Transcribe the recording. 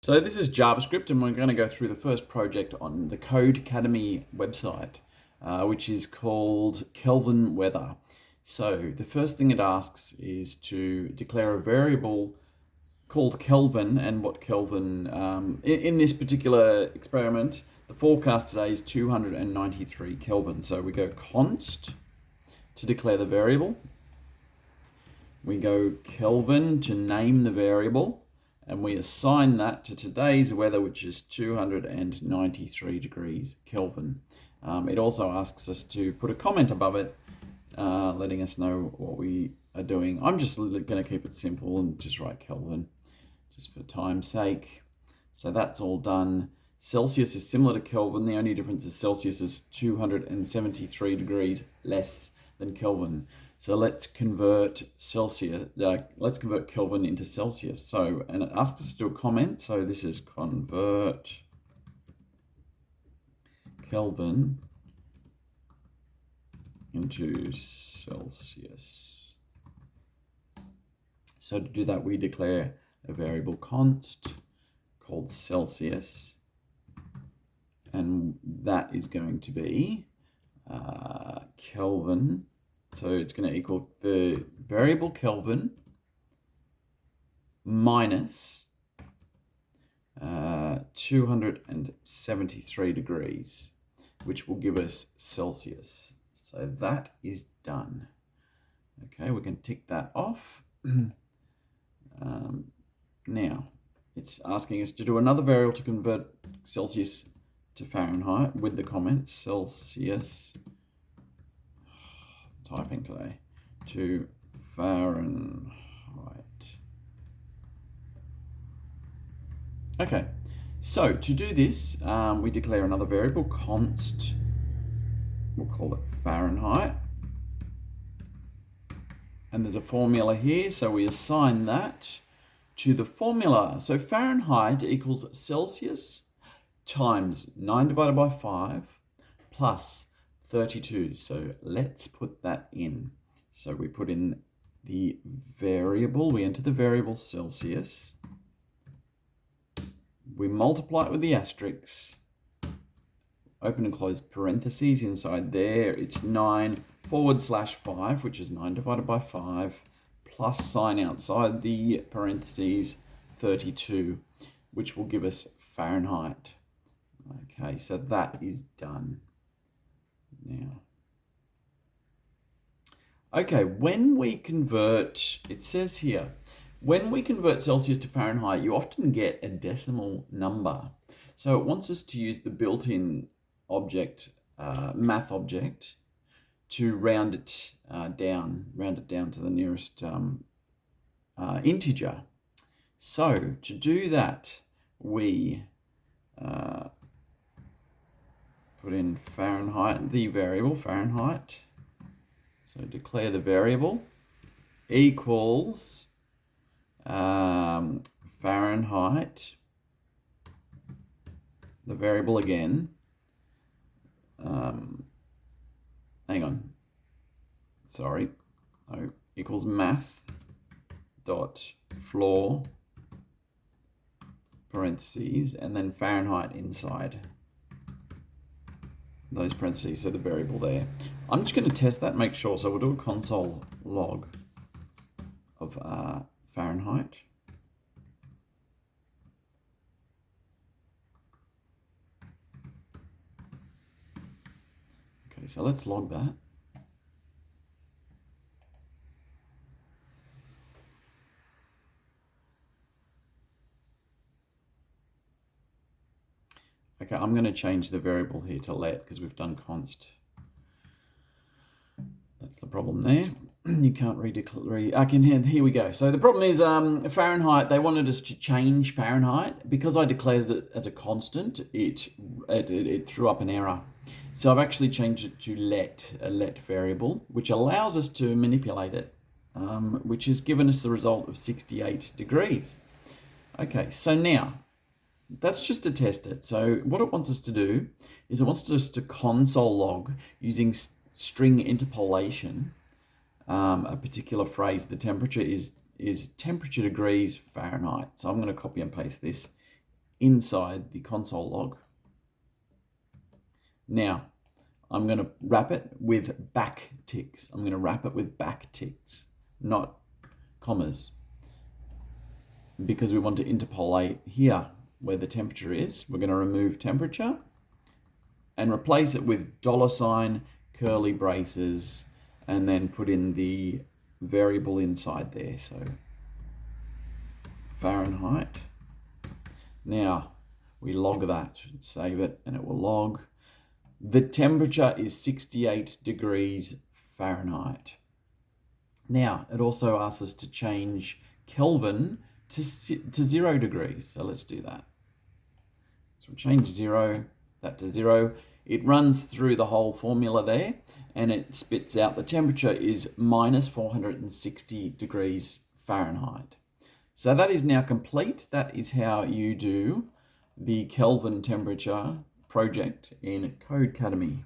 So this is JavaScript, and we're going to go through the first project on the Codecademy website, which is called Kelvin weather. So the first thing it asks is to declare a variable called Kelvin, and what Kelvin, in this particular experiment, the forecast today is 293 Kelvin. So we go const to declare the variable. We go Kelvin to name the variable. And we assign that to today's weather, which is 293 degrees Kelvin. It also asks us to put a comment above it, letting us know what we are doing. I'm just going to keep it simple and just write Kelvin, just for time's sake. So that's all done. Celsius is similar to Kelvin. The only difference is Celsius is 273 degrees less than Kelvin. So let's convert Kelvin into Celsius. So, and it asks us to do a comment. So this is convert Kelvin into Celsius. So to do that, we declare a variable const called Celsius. And that is going to be Kelvin. So it's going to equal the variable Kelvin minus 273 degrees, which will give us Celsius. So that is done. Okay, we can tick that off. Now, it's asking us to do another variable to convert Celsius to Fahrenheit with the comment Celsius, typing today, to Fahrenheit. Okay, so to do this, we declare another variable, const, we'll call it Fahrenheit. And there's a formula here, so we assign that to the formula. So Fahrenheit equals Celsius times 9 divided by 5 plus 32. So let's put that in. So we put in the variable, we enter the variable Celsius. We multiply it with the asterisk, open and close parentheses inside there. It's 9/5, which is 9 divided by 5, plus sign outside the parentheses 32, which will give us Fahrenheit. Okay, so that is done. Now, okay, when we convert, it says here, when we convert Celsius to Fahrenheit, you often get a decimal number. So it wants us to use the built-in object, math object, to round it down to the nearest integer. So to do that, we put in Fahrenheit, the variable Fahrenheit. So declare the variable equals Fahrenheit, the variable again. Hang on. Sorry. Oh, equals math dot floor parentheses and then Fahrenheit inside those parentheses, so the variable there. I'm just going to test that, make sure. So we'll do a console log of Fahrenheit. Okay, so let's log that. Okay, I'm going to change the variable here to let because we've done const. That's the problem there. You can't redeclare. I can. Here we go. So the problem is Fahrenheit. They wanted us to change Fahrenheit because I declared it as a constant. It threw up an error. So I've actually changed it to a let variable, which allows us to manipulate it, which has given us the result of 68 degrees. Okay, so now that's just to test it. So what it wants us to do is it wants us to console log using string interpolation a particular phrase. The temperature is temperature degrees Fahrenheit. So I'm going to copy and paste this inside the console log. Now, I'm going to wrap it with backticks. I'm going to wrap it with backticks, not commas, because we want to interpolate here where the temperature is. We're going to remove temperature and replace it with $, curly braces, and then put in the variable inside there. So Fahrenheit. Now we log that, save it, and it will log. The temperature is 68 degrees Fahrenheit. Now, it also asks us to change Kelvin to 0 degrees. So let's do that. So we'll change that to 0. It runs through the whole formula there, and it spits out the temperature is minus 460 degrees Fahrenheit. So that is now complete. That is how you do the Kelvin temperature project in Codecademy.